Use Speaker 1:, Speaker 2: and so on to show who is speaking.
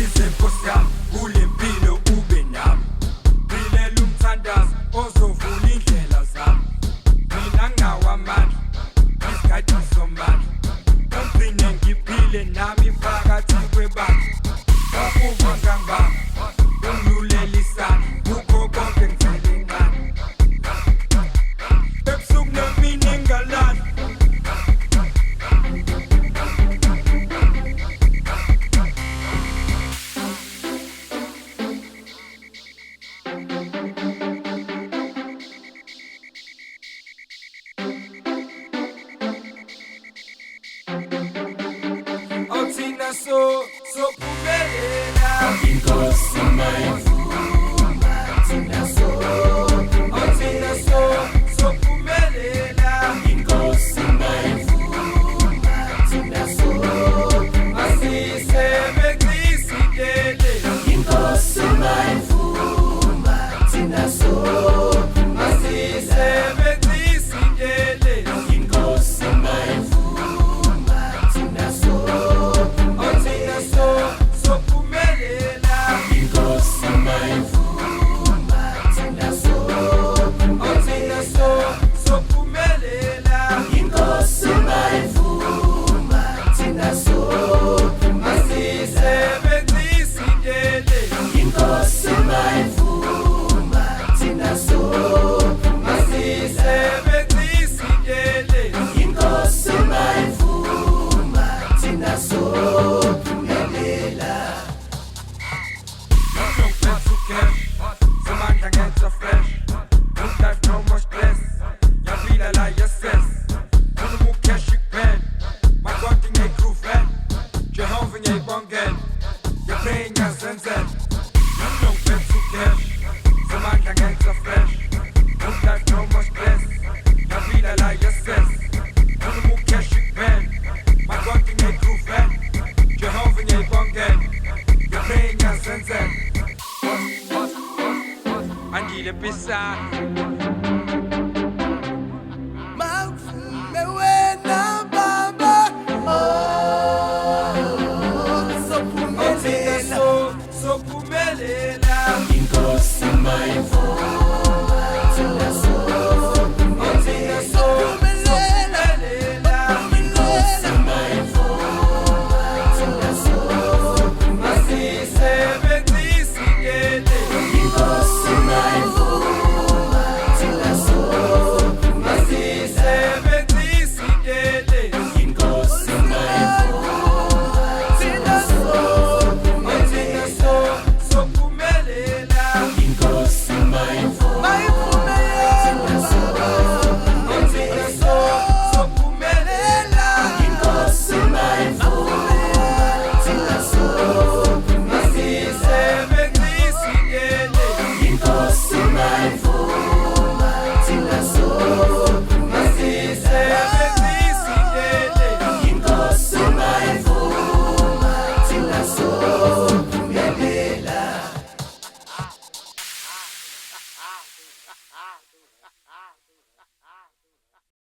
Speaker 1: Ngisize Nkosi yami kule mpilo ube nami, ngilela umthandazo ozovula indlela zami. Mina ngawamandla isikhathi somandla, ngigcine ngiphile nami phakathi kwebandla. Ngakuvanga ngami ungilulele isandla kukho konke ngivele incane. Ebusuku nemini engalali Othina sophumelela
Speaker 2: Inkosi mayivuma thina
Speaker 1: Othina sophumelela
Speaker 2: Inkosi mayivuma thina
Speaker 1: Asisebenzise indlela
Speaker 2: Inkosi mayivuma thina
Speaker 1: Asisebenzise indlela
Speaker 2: Inkosi mayivuma thina
Speaker 1: Othina sophumelela
Speaker 2: Inkosi mayivuma thina
Speaker 1: Othina sophumelela
Speaker 2: Inkosi mayivuma thina
Speaker 1: Asisebenzise indlela
Speaker 2: Inkosi mayivuma thina
Speaker 1: Asisebenzise indlela
Speaker 2: Inkosi mayivuma thina sophumelela
Speaker 1: No flex to cash, samandla ngenza fresh. Good life, no more stress. Yaphila la yasess. Khuluma ucash kuphela. Makonti ngiyayigruvel. Jehova ngiyayibongela. Ngiyapray ngiyazenzela. No flex to cash, samandla ngenza fresh. Good life, no more stress. Yaphila la yasess. Khuluma ucash kuphela. Makonti ngiyayigruvel. Jehova ngiyayibongela. Ngiyapray ngiyazenzela. Andile pisana
Speaker 2: Mawuvume wena baba
Speaker 1: Othina sophumelela
Speaker 2: Inkosi mayivuma